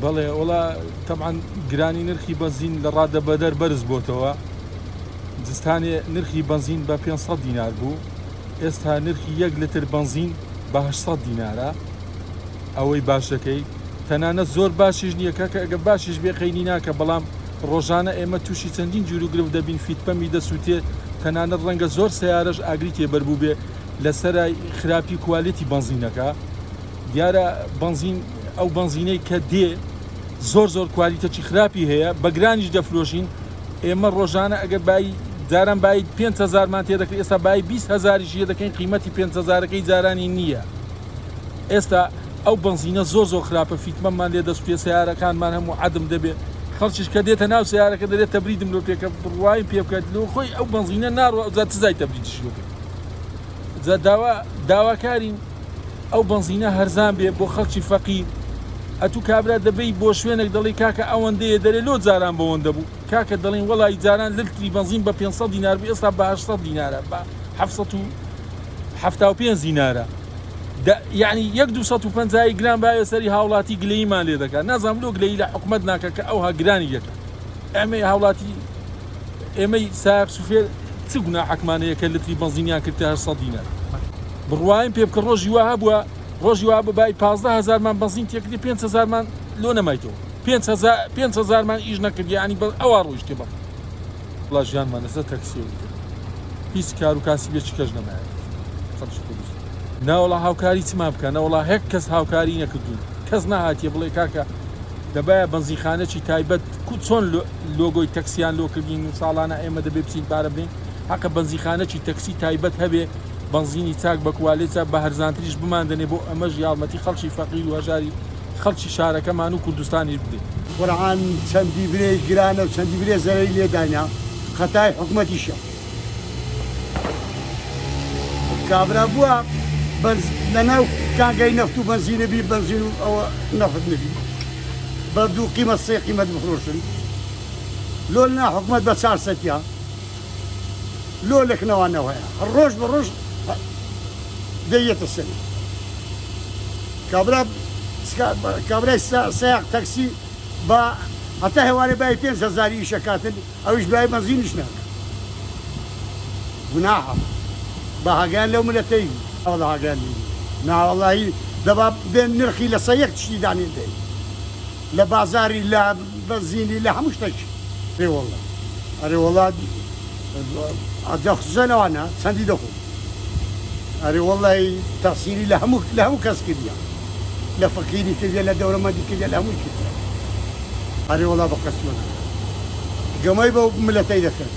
بەڵێ وڵا تەبعاً گرانی نرخی بەنزین لە ڕادەبەدەر بەرز بۆتەوە. جستانێ نرخی بەنزین بە 500 دینار بوو، ئێستا نرخی 1 لتر بەنزین بە 800 دینارە. ئەوەی باشەکەی تەنانەت زۆر باشیش نییە کاکە، ئەگە باشیش بێ قەینی ناکە، بەڵام ڕۆژانە ئێمە تووشی چەندین جور و گرفت دەبین، فیتپەمی دەسووتێ، تەنانەت ڕەنگە زۆر سیارەش ئاگری تێبەربوو بێ لەسەرای خراپی کوالیتی بەنزینەکە. دیارە بەنزین ئەو بەنزینەی کە دێ زۆر کوالیتەی خراپی هەیە، بەگرانیش دەفرۆشین. ئێمە ڕۆژانە ئەگە بای جاران بای 5,000 مان تێدەکرێت، ئێستا بای 20,000 دەکەین، قیمەتی 5,000ەکەی جارانی نییە. ئێستا ئەو بەنزینە زۆر خراپە، فیتمەمان لێ دەستپێ، سیارەکانمان هەموو عەدم دەبێت. خەڵکیش کە دێتە ناو سیارەکە دەرێت تەبریدم لۆ پێکە بڕوایم پێ بکات لۆ خۆی ئەو بەنزینە ناڕوە جا تزای تەبریدیش لۆ پێ. جا داواکارین ئەو بەنزینە هەرزان بێ بۆ خەڵکی فەقیر. ئەتوو کابرا دەبەی بۆ شوێنێک دەڵی کاکە ئەوەندەیە دەرێ لۆ جاران بەوەندە بوو، کاکە دەڵێن وەڵی جاران لتری بەنزین بە 500 دینار بوو، ئێستا بە 800 دینارە، بە 775 دینارە. یعنی 1,250 گران باە سەری هاوڵاتی گلەییمان لێ دەکات. نازانم لۆ گلەیی لە حکومەت ناکە کە ئەوها گرانی یەکە. ئەمەی هاوڵاتی ئێمەی سایق سوفێر چ گوناحەکمانەیە کە لتری بەنزینیان کرد 800 دینار. بڕوایم پێ بکە ڕۆژی وا هەبووە، ڕۆژی وا بەبای 15,000 مان بەنزین تێکردی 5,000 مان لۆ نەمایتەوە، 5,000 مان ئیش نەکردی، ینی ئەوە ڕۆیشتێ بە وڵا ژیانمان لەسەر تەکسی هیچ کار و کاسی بێ چ کەش نەمایە. ناوەڵا هاوکاری چما بکە، نەوەڵا هەک کەس هاوکاری نەکردوون، کەس نەهاتیە بڵێ کاکە دەبایە بەنزینخانەی تایبەت چۆن لۆگۆی تەکسیان لۆ کردین و ساڵانە ئێمە دەبێ بچین پارە بێن، حەقە بەنزینخانەی تەکسی تایبەت هەبێ، بەنزینی چاک بە کوالێتە بە هەرزانتریش بماندنێ بۆ ئەمەش یارمەتی خەڵکی فەقیر و هەژاری خەڵکی شارەکەمان و کوردستانیش بدێت. قورعان چەندی برێ گرانە و چەندی برێ زەرەی لێدانا، خەتای حکومەتیشە. کابرا بووە لەناو کانگای نەفت و بەنزینەبی بەنزین و ئەوە نەفت نەبی بە 2 قیمەت 3 قیمەت بفرۆشن، لۆ لەنا حکومەت بە 400 لۆ لەکنەوانەوەیە ڕۆژ بە ڕۆژ دەیەتە سەر. کابرای سایق تەکسی بە هەتا هێوارێ بای 5,000 ئیشەکاتن، ئەویش بای بەنزینیش ناکە. گوناحە بە هەگەیان لەو ملەتەی ئەوڵە هەگەیان ناوەڵایی دەبا بێن نرخی لە سەیەک تشتی دانێن دەی لە بازاری لە بەنزینی لە هەموو شتێکی پێوەڵە ئەرێ وڵات خزانەوانە چەندی دەخۆ ئەرێ وەڵی تەقسیری لە هەموو کەس کردیە، لە فەقیری کردە، لە دەوڵەمەندی کردە، لە هەمووی کردە. ئەرێ وەڵا بە قەسمەکە گەمەی بە ملەتەی دەکەن،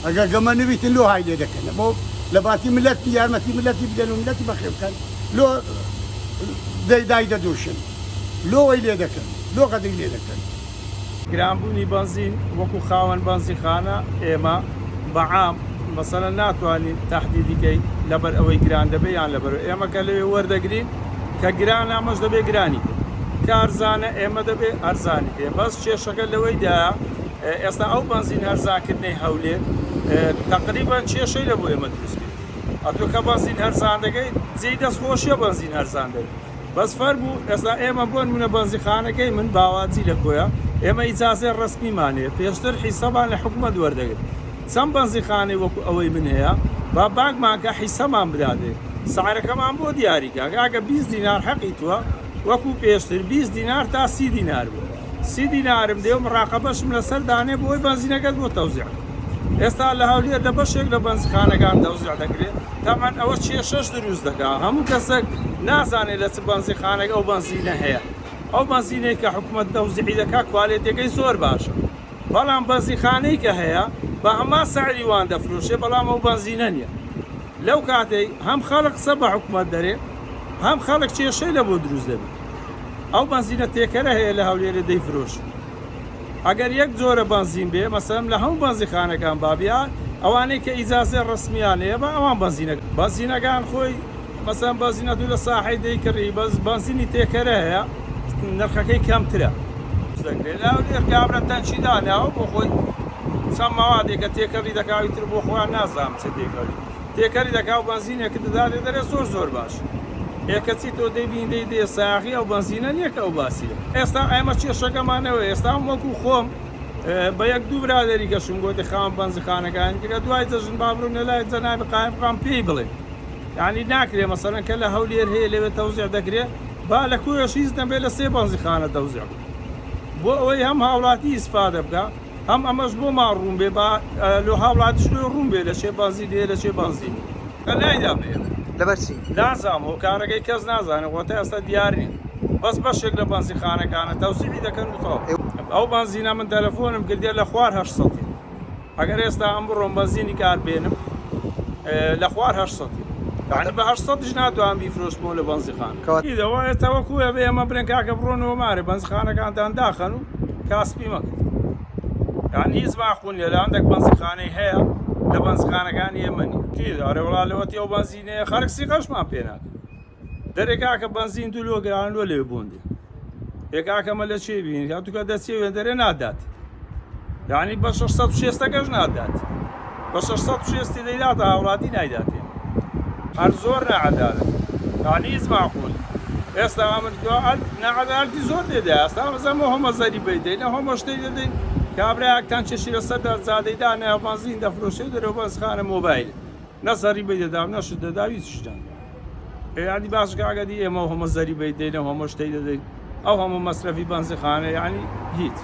ئەگەر گەمە نویتن لۆ های لێ دەکەن، بۆ لە باتی ملەتی یارمەتی ملەتی بدەن و ملەتی بەخێ بکەن، لۆ دای دەدۆشن، لۆی لێ دەکەن، لۆ قەدەی لێ دەکەن. گرانبوونی بەنزین وەکو خاوەن بەنزینخانە ئێمە بەعام مەسەلەن ناتوانین تەحدیدیکەی لەبەر ئەوەی گران دەبێ یان لەبەر ئێمە کە لەوێ وەردەگرین کە گران ئەمەش دەبێ گرانی کە ئەرزانە ئێمە دەبێ ئەرزانی پێ. بەس کێشەکە لەوەیدایە ئێستا ئەو بەنزین هەرزانکردنەی هەولێر تقریبان کێشەی لە بۆ ئێمە دروست کرد. ئەتۆ کە بەنزین هەرزان دەکەی جێی دەستخۆشیە بەنزین هەرزان دەکەی. بەس فەرموو ئێستا ئێمە بۆ نمونە بەنزینخانەکەی من باواجی لە کۆیە ئێمە ئیجازەی ڕەسمیمانەیە، پێشتر حیسەبان لە حکومەت وەردەگرت. چەند بەنزینخانەی وەکو ئەوەی من هەیە با باگمانکە حیسەمان بدادێ، سعرەکەمان بۆ دیاریکە، ئاگە 20 دینار حەقی تووە وەکو پێشتر 20 دینار تا 30 دینار بوو. 30 دینارم دێ و مراقەبەشم لەسەر دانێ بۆی بەنزینەکەت بۆ تەوزیع. ئێستا لە هەولێر لە بەشێک لە بەنزینخانەکان تەوزیع دەکرێت، تامان ئەوە کێشەش دروست دەکات. هەموو کەسێک نازانێت لە چ بەنزینخانێک ئەو بەنزینە هەیە. ئەو بەنزینەی کە حکومەت تەوزیعی دەکات کوالێتەکەی زۆر باشە، بەڵام بەنزینخانەی کە هەیە بە هەمان سعری وان دەفرۆشێ، بەڵام ئەو بەنزینە نییە. لەو کاتەی هەم خەڵک قسە بە حکومەت دەرێ، هەم خەڵک کێشەی لە بۆ دروست دەبێت. ئەو بەنزینە تێکەرە هەیە لە هەولێرە دەیفرۆش. ئەگەر یەک جۆرە بەنزین بێ مەسەلەن لە هەموو بەنزینخانەکان بابیان ئەوانەی کە ئیجازەی ڕەسمیان هەیە بە ئەوان بەنزینەکان خۆی مەسەلەن بەنزینە دوو لە ساحەی دەیکڕی، بەس بەنزینی تێکەرە هەیە نرخەکەی کەمترە. لە هەولێر کابرا تەنچی داناوە بۆ خۆی چەند مەوادێکە تێکەڕی دەکاوی تر بۆ خۆیان نازانم چ تێکەڕی دەکا و بەنزینێکت دەداتێ دەرێ زۆر باش. کەچی تۆ دەیبین دەی ساغی ئەو بنزینە نییە کە ئەو باسیە ئێستا ئێمە کێشەکەمانەوە ئێستا وەکو خۆم بە یەک دوو برادری گەشم گۆتی خاوەن بەنزخانەکان کە دوای جەژن بابڕون لەلای جەنابی قایمقام پێی بڵێن یعنی ناکرێ مەسەڵەن کە لە هەولێر هەیە لەوێ تەوزیع دەکرێت با لە کوێش هیچ نەبێت لە 3 بەنزخانە تەوزیع بۆ ئەوەی هەم هاوڵاتی ئیسفادە بکە هەم ئەمەش بۆ ما ڕوون بێ لە هاوڵاتیش ڕوون بێ لە چێ بەنزین لێ لە چێ بەنزین کە نایدا بێت لەبەرچی نازام هۆکارەکەی کەس نازانێت وەتە ئێستا دیار نین بەس بەشێک لە بەنزیخانەکانە تەوسیعی دەکەن وتەوە ئەو بەنزینە من تەلەفۆنم کردێ لە خوار 800 ئەگەر ئێستا ئەم بڕۆم بەنزینی کار بێنم لە خوار 800 یعنی بە 800 ناتوان بیفرۆشتمەوە لە بەنزیخانە ئیدەوە ئێستا وەکوێ بێ ئەمە برێن کاکە بڕۆنەوە مارێ بەنزخانەکانتان داخەن و کاسپی مەکەن یعنی هیچ ماخوونیە لە هەندێک بەنزیخانەی هەیە لە بەنزخانەکانی ئێمەنی ئەرێ وڵا لەوەتی ئەو بەنزینەیە خەرکسی خەشمان پێ ناکەن دەرێکاکە بەنزین دوو لۆگران لۆ لێ بووندێ یەکاکەمە لە چێ بین هاتوکە دەچێوێ دەرێ نادات یعنی بە 660 نادات بە 660 دەیداتە هاوڵاتی نایداتێ هەر زۆر نەعەدالەت یعنی هیچ ماقول ئێستا ئەمر نەعەدالەتی زۆر دێدا ئێستا بەزەمە هەمە زەریبەی دەینە هەمە شتەی دەدەین کابراەکتان چێشی لەسەر زادەیدا نێ بەنزین دەفرۆشێ دەرەوە بەنزخانە مۆبایل نە زەریبەی دەدا نەشت دەدا هیچ شتان یعنی باش کاگەدی ئێمە هەمە زەریبەی دەینە هەمە شتەی دەدەین ئەو هەموو مەسرەفی بەنزخانە یعنی هیچ